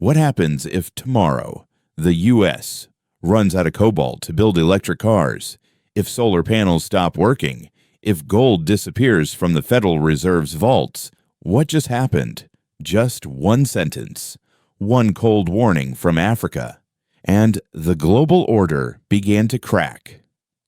What happens if tomorrow the U.S. runs out of cobalt to build electric cars, if solar panels stop working, if gold disappears from the Federal Reserve's vaults? What just happened? Just one sentence, one cold warning from Africa, and the global order began to crack.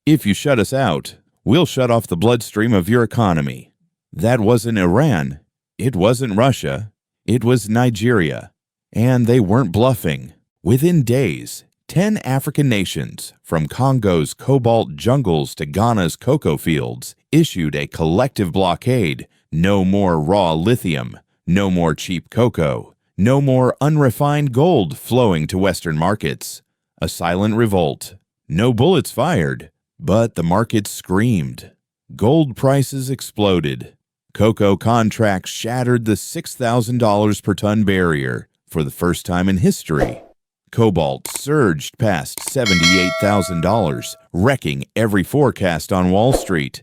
If you shut us out, we'll shut off the bloodstream of your economy. That wasn't Iran. It wasn't Russia. It was Nigeria. And they weren't bluffing. Within days, 10 African nations, from Congo's cobalt jungles to Ghana's cocoa fields, issued a collective blockade. No more raw lithium, no more cheap cocoa, no more unrefined gold flowing to Western markets. A silent revolt. No bullets fired, but the markets screamed. Gold prices exploded. Cocoa contracts shattered the $6,000 per ton barrier for the first time in history. Cobalt surged past $78,000, wrecking every forecast on Wall Street.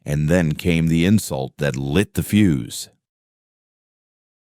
And then came the insult that lit the fuse.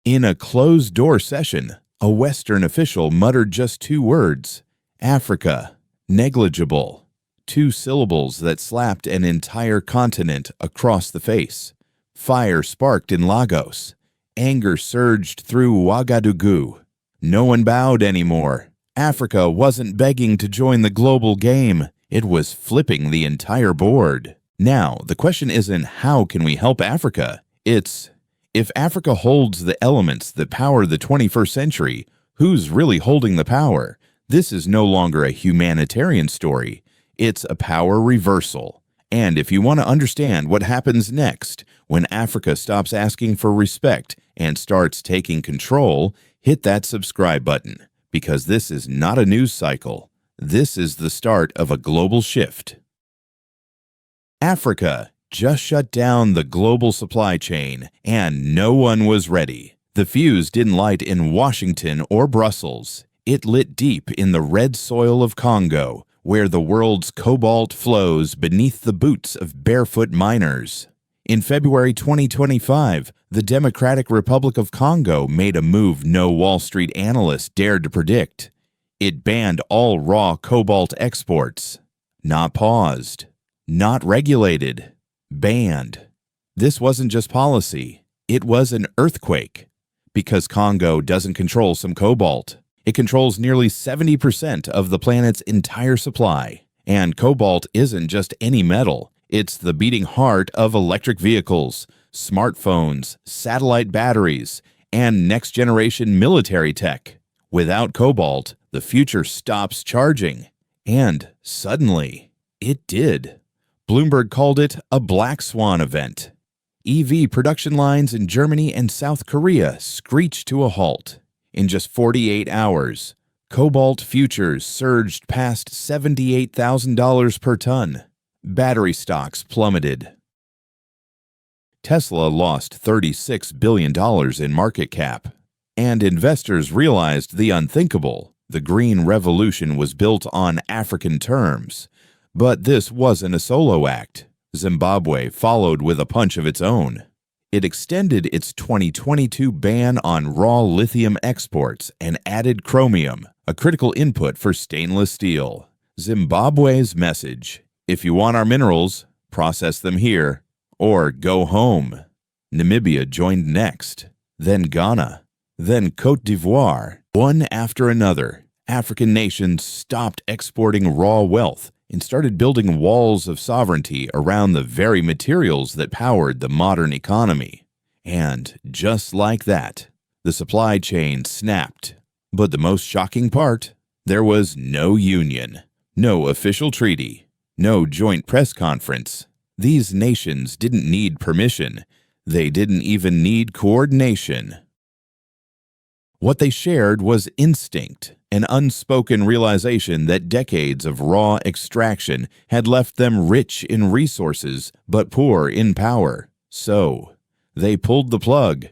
In a closed-door session, a Western official muttered just two words: Africa, negligible. Two syllables that slapped an entire continent across the face. Fire sparked in Lagos. Anger surged through Ouagadougou. No one bowed anymore. Africa wasn't begging to join the global game. It was flipping the entire board. Now, the question isn't how can we help Africa? It's, if Africa holds the elements that power the 21st century, who's really holding the power? This is no longer a humanitarian story. It's a power reversal. And if you want to understand what happens next when Africa stops asking for respect and starts taking control, hit that subscribe button, because this is not a news cycle. This is the start of a global shift. Africa just shut down the global supply chain, and no one was ready. The fuse didn't light in Washington or Brussels. It lit deep in the red soil of Congo, where the world's cobalt flows beneath the boots of barefoot miners. In February 2025, the Democratic Republic of Congo made a move no Wall Street analyst dared to predict. It banned all raw cobalt exports. Not paused. Not regulated. Banned. This wasn't just policy. It was an earthquake. Because Congo doesn't control some cobalt. It controls nearly 70% of the planet's entire supply. And cobalt isn't just any metal. It's the beating heart of electric vehicles, smartphones, satellite batteries, and next-generation military tech. Without cobalt, the future stops charging. And suddenly, it did. Bloomberg called it a black swan event. EV production lines in Germany and South Korea screeched to a halt. In just 48 hours, cobalt futures surged past $78,000 per ton. Battery stocks plummeted. Tesla lost $36 billion in market cap. And investors realized the unthinkable. The green revolution was built on African terms. But this wasn't a solo act. Zimbabwe followed with a punch of its own. It extended its 2022 ban on raw lithium exports and added chromium, a critical input for stainless steel. Zimbabwe's message: if you want our minerals, process them here, or go home. Namibia joined next, then Ghana, then Côte d'Ivoire. One after another, African nations stopped exporting raw wealth and started building walls of sovereignty around the very materials that powered the modern economy. And just like that, the supply chain snapped. But the most shocking part, there was no union, no official treaty, no joint press conference. These nations didn't need permission. They didn't even need coordination. What they shared was instinct, an unspoken realization that decades of raw extraction had left them rich in resources but poor in power. So, they pulled the plug,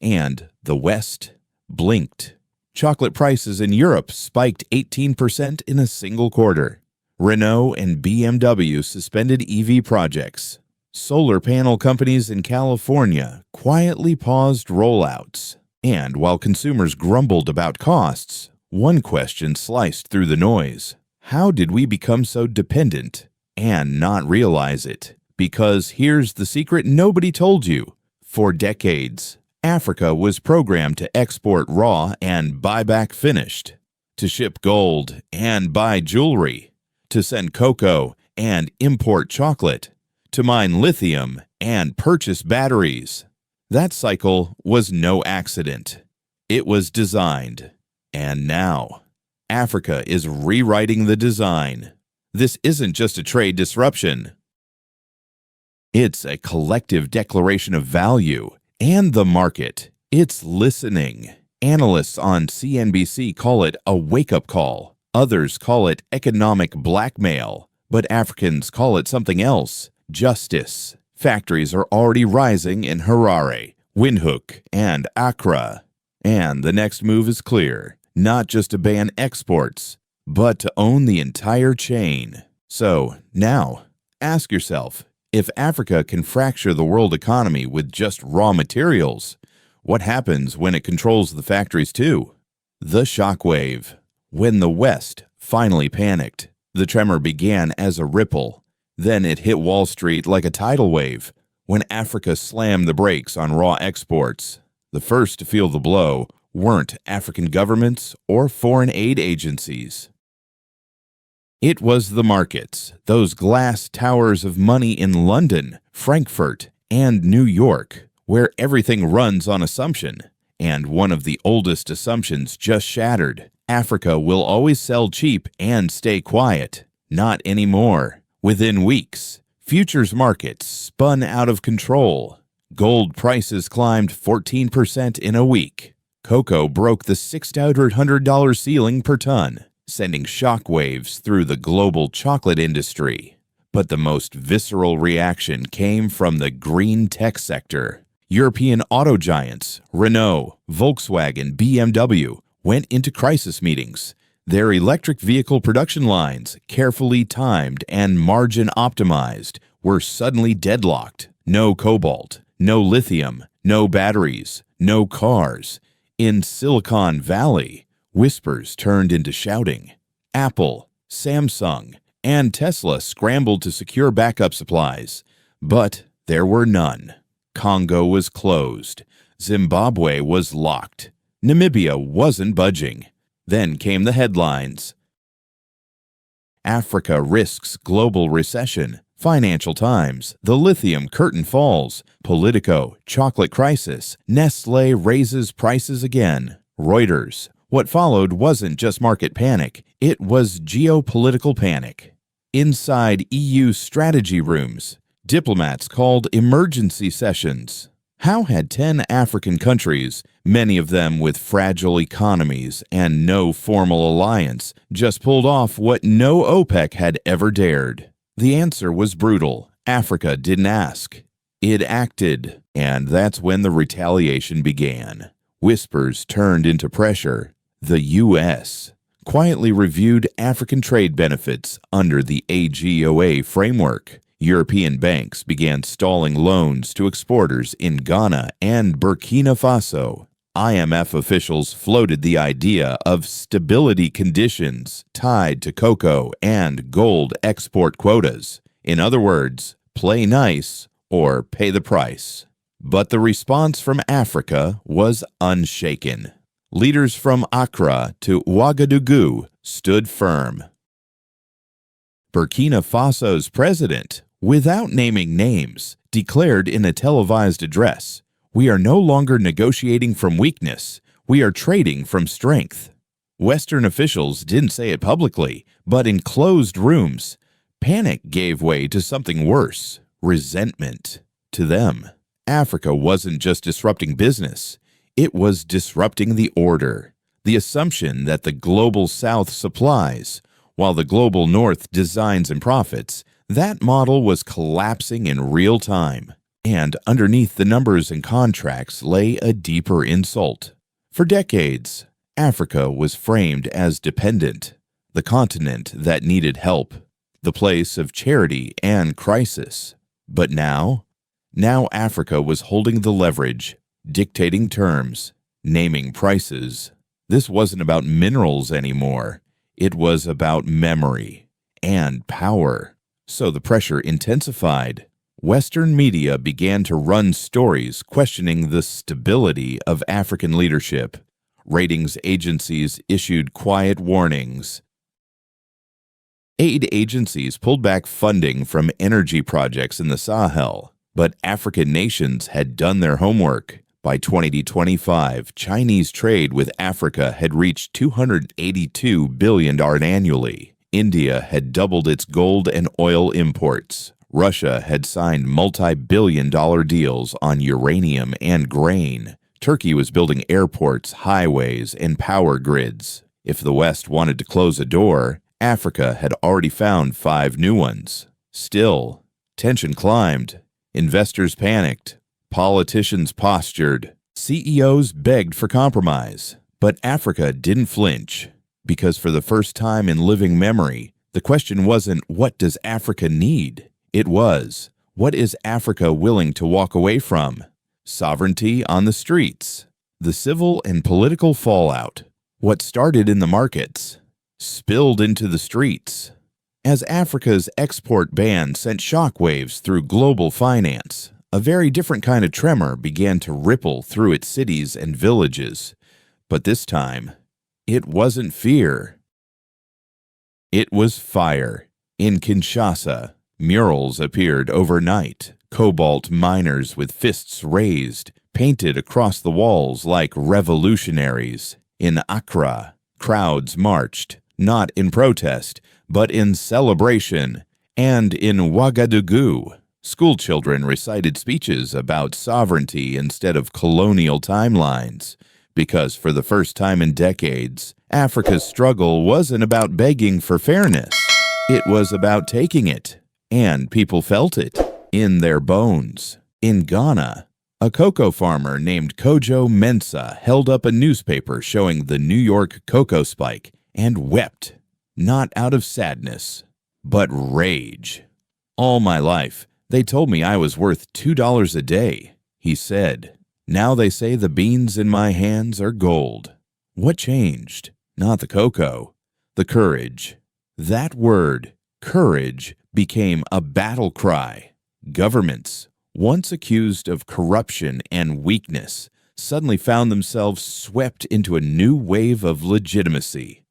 and the West blinked. Chocolate prices in Europe spiked 18% in a single quarter. Renault and BMW suspended EV projects. Solar panel companies in California quietly paused rollouts. And while consumers grumbled about costs, one question sliced through the noise. How did we become so dependent and not realize it? Because here's the secret nobody told you. For decades, Africa was programmed to export raw and buy back finished, to ship gold and buy jewelry, to send cocoa and import chocolate, to mine lithium and purchase batteries. That cycle was no accident. It was designed. And now, Africa is rewriting the design. This isn't just a trade disruption. It's a collective declaration of value. And the market, it's listening. Analysts on CNBC call it a wake-up call. Others call it economic blackmail. But Africans call it something else, justice. Factories are already rising in Harare, Windhoek, and Accra. And the next move is clear. Not just to ban exports, but to own the entire chain. So, now, ask yourself, if Africa can fracture the world economy with just raw materials, what happens when it controls the factories too? The shockwave. When the West finally panicked, the tremor began as a ripple. Then it hit Wall Street like a tidal wave. When Africa slammed the brakes on raw exports, the first to feel the blow weren't African governments or foreign aid agencies. It was the markets, those glass towers of money in London, Frankfurt, and New York, where everything runs on assumption. And one of the oldest assumptions just shattered. Africa will always sell cheap and stay quiet. Not anymore. Within weeks, futures markets spun out of control. Gold prices climbed 14% in a week. Cocoa broke the $600 ceiling per ton, sending shockwaves through the global chocolate industry. But the most visceral reaction came from the green tech sector. European auto giants, Renault, Volkswagen, BMW, went into crisis meetings. Their electric vehicle production lines, carefully timed and margin optimized, were suddenly deadlocked. No cobalt, no lithium, no batteries, no cars. In Silicon Valley, whispers turned into shouting. Apple, Samsung, and Tesla scrambled to secure backup supplies, but there were none. Congo was closed. Zimbabwe was locked. Namibia wasn't budging. Then came the headlines. Africa risks global recession. Financial Times, The Lithium Curtain Falls, Politico, Chocolate Crisis, Nestlé raises prices again. Reuters. What followed wasn't just market panic, it was geopolitical panic. Inside EU strategy rooms, diplomats called emergency sessions. How had 10 African countries, many of them with fragile economies and no formal alliance, just pulled off what no OPEC had ever dared? The answer was brutal. Africa didn't ask. It acted. And that's when the retaliation began. Whispers turned into pressure. The U.S. quietly reviewed African trade benefits under the AGOA framework. European banks began stalling loans to exporters in Ghana and Burkina Faso. IMF officials floated the idea of stability conditions tied to cocoa and gold export quotas. In other words, play nice or pay the price. But the response from Africa was unshaken. Leaders from Accra to Ouagadougou stood firm. Burkina Faso's president, without naming names, declared in a televised address, "We are no longer negotiating from weakness. We are trading from strength." Western officials didn't say it publicly, but in closed rooms, panic gave way to something worse: resentment. To them, Africa wasn't just disrupting business, it was disrupting the order. The assumption that the global South supplies, while the global North designs and profits, that model was collapsing in real time. And underneath the numbers and contracts lay a deeper insult. For decades, Africa was framed as dependent, the continent that needed help, the place of charity and crisis. But now Africa was holding the leverage, dictating terms, naming prices. This wasn't about minerals anymore. It was about memory and power. So the pressure intensified. Western media began to run stories questioning the stability of African leadership. Ratings agencies issued quiet warnings. Aid agencies pulled back funding from energy projects in the Sahel, but African nations had done their homework. By 2025, Chinese trade with Africa had reached $282 billion annually. India had doubled its gold and oil imports. Russia had signed multi-billion-dollar deals on uranium and grain. Turkey was building airports, highways, and power grids. If the West wanted to close a door, Africa had already found 5 new ones. Still, tension climbed. Investors panicked. Politicians postured. CEOs begged for compromise. But Africa didn't flinch, because for the first time in living memory, the question wasn't, what does Africa need? It was, what is Africa willing to walk away from? Sovereignty on the streets. The civil and political fallout. What started in the markets spilled into the streets. As Africa's export ban sent shockwaves through global finance, a very different kind of tremor began to ripple through its cities and villages. But this time, it wasn't fear. It was fire. In Kinshasa, murals appeared overnight. Cobalt miners with fists raised painted across the walls like revolutionaries. In Accra, crowds marched, not in protest, but in celebration. And in Ouagadougou, schoolchildren recited speeches about sovereignty instead of colonial timelines. Because for the first time in decades, Africa's struggle wasn't about begging for fairness. It was about taking it. And people felt it in their bones. In Ghana, a cocoa farmer named Kojo Mensah held up a newspaper showing the New York cocoa spike and wept, not out of sadness, but rage. All my life, they told me I was worth $2 a day, he said. Now they say the beans in my hands are gold. What changed? Not the cocoa, the courage. That word, courage, became a battle cry. Governments, once accused of corruption and weakness, suddenly found themselves swept into a new wave of legitimacy.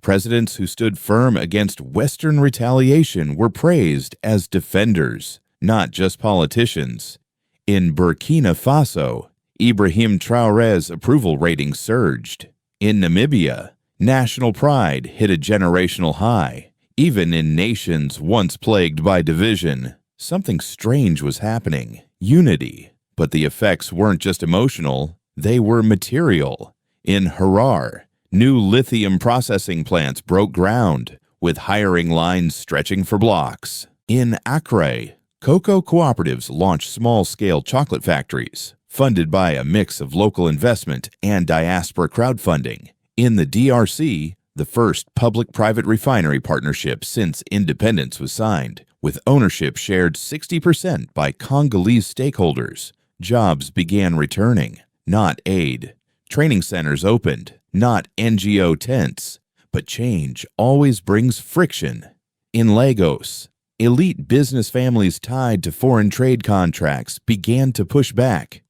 Presidents who stood firm against Western retaliation were praised as defenders, not just politicians. In Burkina Faso, Ibrahim Traoré's approval rating surged. In Namibia, national pride hit a generational high. Even in nations once plagued by division, something strange was happening: unity. But the effects weren't just emotional, they were material. In Harar, new lithium processing plants broke ground, with hiring lines stretching for blocks. In Accra, cocoa cooperatives launched small-scale chocolate factories, funded by a mix of local investment and diaspora crowdfunding. In the DRC, the first public-private refinery partnership since independence was signed, with ownership shared 60% by Congolese stakeholders. Jobs began returning, not aid. Training centers opened, not NGO tents. But change always brings friction. In Lagos, elite business families tied to foreign trade contracts began to push back.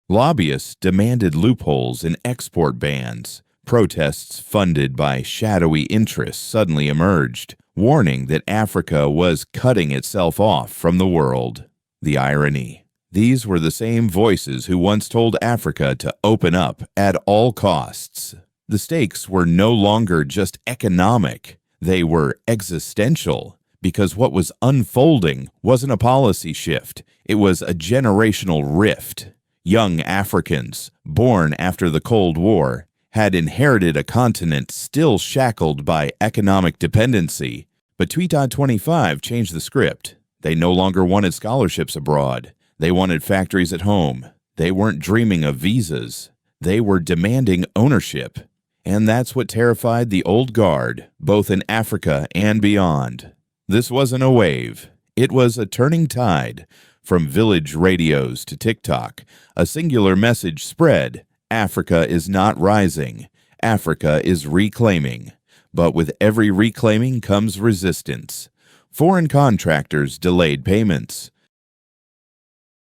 Lobbyists demanded loopholes in export bans. Protests funded by shadowy interests suddenly emerged, warning that Africa was cutting itself off from the world. The irony. These were the same voices who once told Africa to open up at all costs. The stakes were no longer just economic. They were existential, because what was unfolding wasn't a policy shift. It was a generational rift. Young Africans, born after the Cold War, had inherited a continent still shackled by economic dependency. But Tweetot 25 changed the script. They no longer wanted scholarships abroad. They wanted factories at home. They weren't dreaming of visas. They were demanding ownership. And that's what terrified the old guard, both in Africa and beyond. This wasn't a wave. It was a turning tide. From village radios to TikTok, a singular message spread: Africa is not rising, Africa is reclaiming. But with every reclaiming comes resistance. Foreign contractors delayed payments.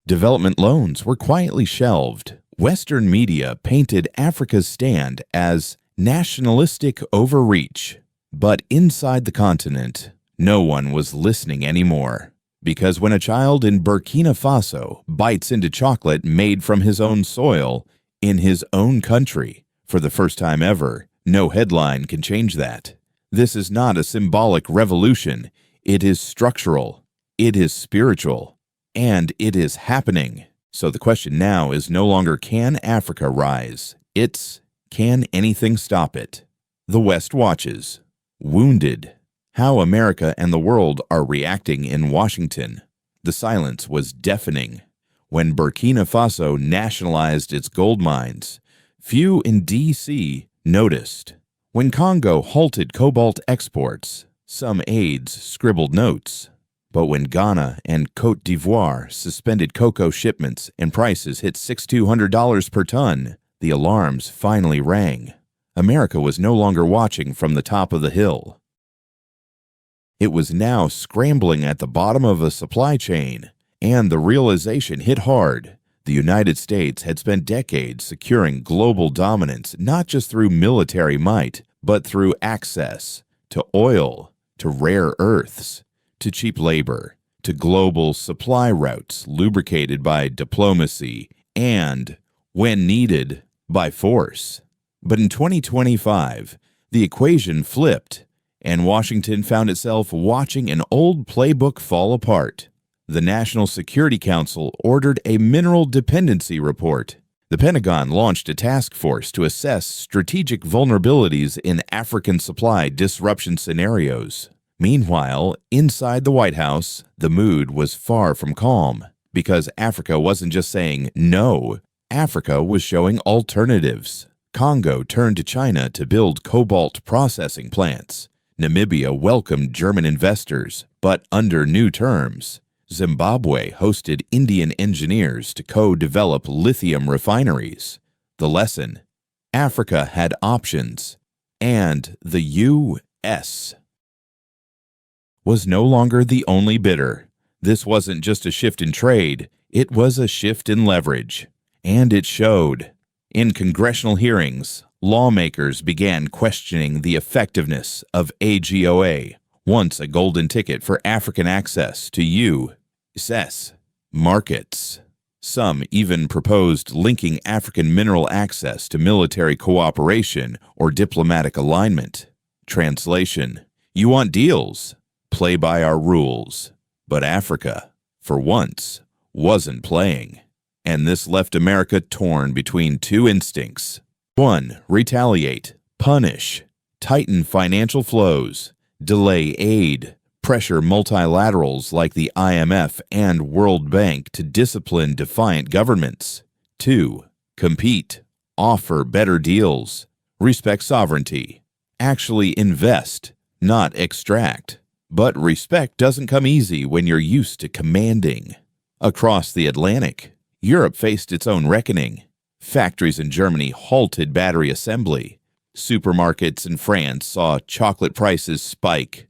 Development loans were quietly shelved. Western media painted Africa's stand as nationalistic overreach. But inside the continent, no one was listening anymore. Because when a child in Burkina Faso bites into chocolate made from his own soil, in his own country, for the first time ever, no headline can change that. This is not a symbolic revolution. It is structural. It is spiritual. And it is happening. So the question now is no longer can Africa rise? It's can anything stop it? The West watches. Wounded. How America and the world are reacting in Washington. The silence was deafening. When Burkina Faso nationalized its gold mines, few in D.C. noticed. When Congo halted cobalt exports, some aides scribbled notes. But when Ghana and Côte d'Ivoire suspended cocoa shipments and prices hit $6,200 per ton, the alarms finally rang. America was no longer watching from the top of the hill. It was now scrambling at the bottom of a supply chain, and the realization hit hard. The United States had spent decades securing global dominance not just through military might, but through access to oil, to rare earths, to cheap labor, to global supply routes lubricated by diplomacy and, when needed, by force. But in 2025, the equation flipped, and Washington found itself watching an old playbook fall apart. The National Security Council ordered a mineral dependency report. The Pentagon launched a task force to assess strategic vulnerabilities in African supply disruption scenarios. Meanwhile, inside the White House, the mood was far from calm, because Africa wasn't just saying no, Africa was showing alternatives. Congo turned to China to build cobalt processing plants. Namibia welcomed German investors, but under new terms. Zimbabwe hosted Indian engineers to co-develop lithium refineries. The lesson: Africa had options, and the U.S. was no longer the only bidder. This wasn't just a shift in trade, it was a shift in leverage. And it showed. In congressional hearings, lawmakers began questioning the effectiveness of AGOA, once a golden ticket for African access to U.S. markets. Some even proposed linking African mineral access to military cooperation or diplomatic alignment. Translation: you want deals? Play by our rules. But Africa, for once, wasn't playing. And this left America torn between two instincts. 1. Retaliate, punish, tighten financial flows, delay aid, pressure multilaterals like the IMF and World Bank to discipline defiant governments. 2. Compete, offer better deals, respect sovereignty, actually invest, not extract. But respect doesn't come easy when you're used to commanding. Across the Atlantic, Europe faced its own reckoning. Factories in Germany halted battery assembly. Supermarkets in France saw chocolate prices spike.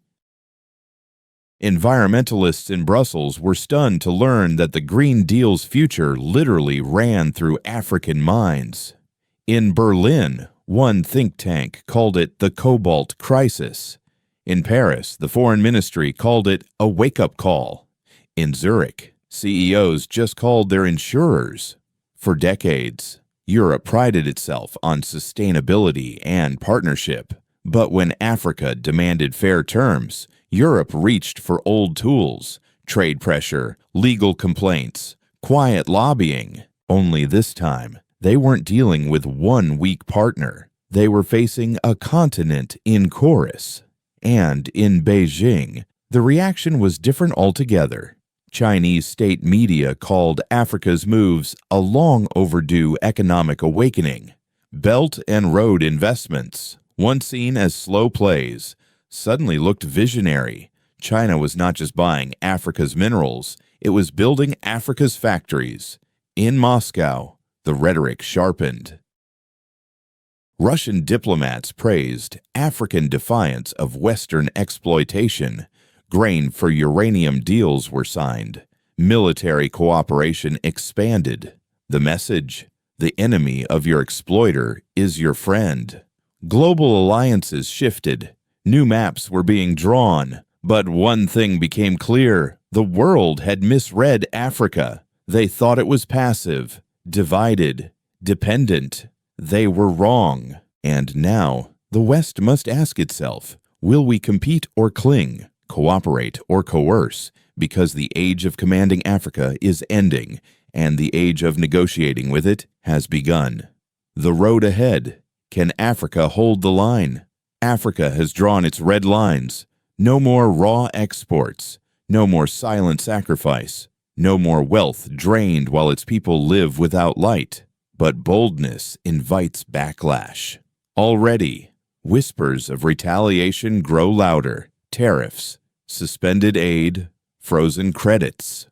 Environmentalists in Brussels were stunned to learn that the Green Deal's future literally ran through African mines. In Berlin, one think tank called it the Cobalt crisis. In Paris, the Foreign Ministry called it a wake-up call. In Zurich, CEOs just called their insurers. For decades, Europe prided itself on sustainability and partnership. But when Africa demanded fair terms, Europe reached for old tools: trade pressure, legal complaints, quiet lobbying. Only this time, they weren't dealing with one weak partner. They were facing a continent in chorus. And in Beijing, the reaction was different altogether. Chinese state media called Africa's moves a long overdue economic awakening. Belt and road investments, once seen as slow plays, suddenly looked visionary. China was not just buying Africa's minerals, It was building Africa's factories. In Moscow, the rhetoric sharpened. Russian diplomats praised African defiance of Western exploitation. Grain for uranium deals were signed. Military cooperation expanded. The message: the enemy of your exploiter is your friend. Global alliances shifted. New maps were being drawn. But one thing became clear: the world had misread Africa. They thought it was passive, divided, dependent. They were wrong. And now, the West must ask itself, will we compete or cling, cooperate or coerce? Because the age of commanding Africa is ending, and the age of negotiating with it has begun. The road ahead. Can Africa hold the line? Africa has drawn its red lines. No more raw exports. No more silent sacrifice. No more wealth drained while its people live without light. But boldness invites backlash. Already, whispers of retaliation grow louder. Tariffs, suspended aid, frozen credits.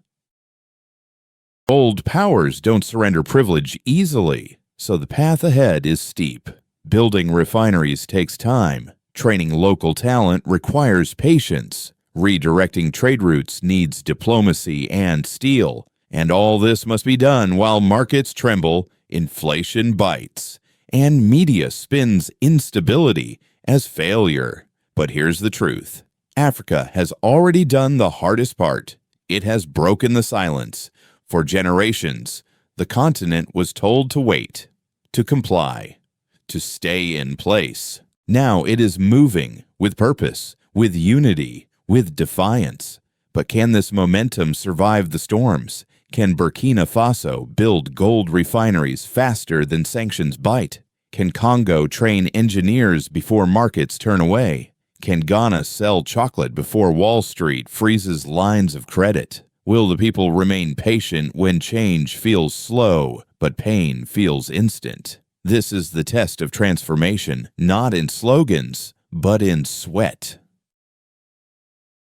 Old powers don't surrender privilege easily, so the path ahead is steep. Building refineries takes time. Training local talent requires patience. Redirecting trade routes needs diplomacy and steel. And all this must be done while markets tremble, inflation bites, and media spins instability as failure. But here's the truth. Africa has already done the hardest part. It has broken the silence. For generations, the continent was told to wait, to comply, to stay in place. Now it is moving with purpose, with unity, with defiance. But can this momentum survive the storms? Can Burkina Faso build gold refineries faster than sanctions bite? Can Congo train engineers before markets turn away? Can Ghana sell chocolate before Wall Street freezes lines of credit? Will the people remain patient when change feels slow, but pain feels instant? This is the test of transformation, not in slogans, but in sweat.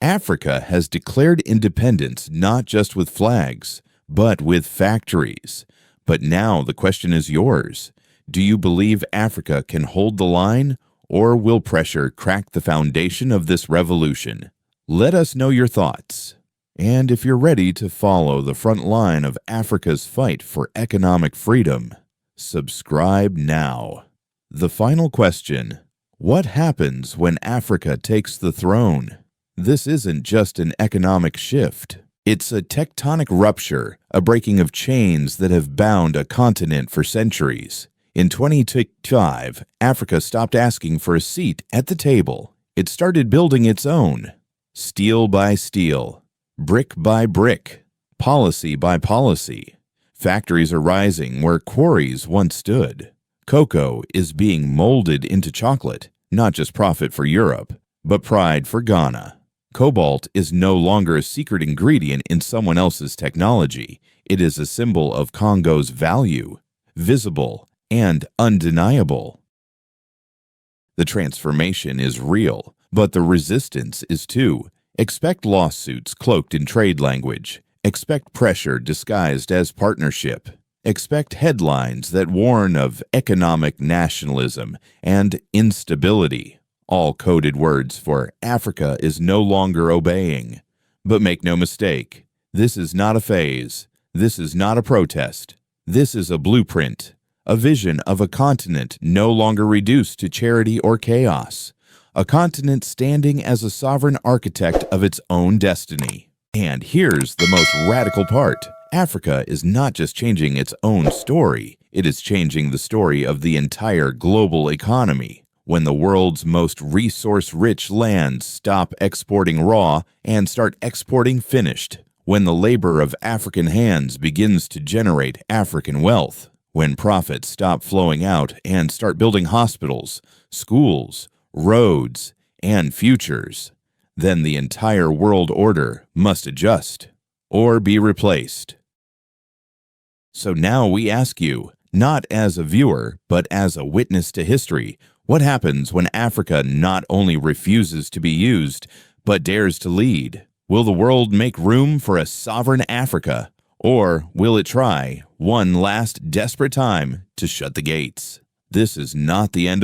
Africa has declared independence not just with flags, but with factories. But now the question is yours. Do you believe Africa can hold the line, or will pressure crack the foundation of this revolution? Let us know your thoughts. And if you're ready to follow the front line of Africa's fight for economic freedom, subscribe now. The final question: what happens when Africa takes the throne? This isn't just an economic shift. It's a tectonic rupture, a breaking of chains that have bound a continent for centuries. In 2025, Africa stopped asking for a seat at the table. It started building its own. Steel by steel, brick by brick, policy by policy. Factories are rising where quarries once stood. Cocoa is being molded into chocolate, not just profit for Europe, but pride for Ghana. Cobalt is no longer a secret ingredient in someone else's technology. It is a symbol of Congo's value, visible and undeniable. The transformation is real, but the resistance is too. Expect lawsuits cloaked in trade language. Expect pressure disguised as partnership. Expect headlines that warn of economic nationalism and instability. All coded words for Africa is no longer obeying. But make no mistake, this is not a phase. This is not a protest. This is a blueprint, a vision of a continent no longer reduced to charity or chaos, a continent standing as a sovereign architect of its own destiny. And here's the most radical part. Africa is not just changing its own story, it is changing the story of the entire global economy. When the world's most resource-rich lands stop exporting raw and start exporting finished, when the labor of African hands begins to generate African wealth, when profits stop flowing out and start building hospitals, schools, roads, and futures, then the entire world order must adjust or be replaced. So now we ask you, not as a viewer, but as a witness to history, what happens when Africa not only refuses to be used, but dares to lead? Will the world make room for a sovereign Africa, or will it try one last desperate time to shut the gates? This is not the end of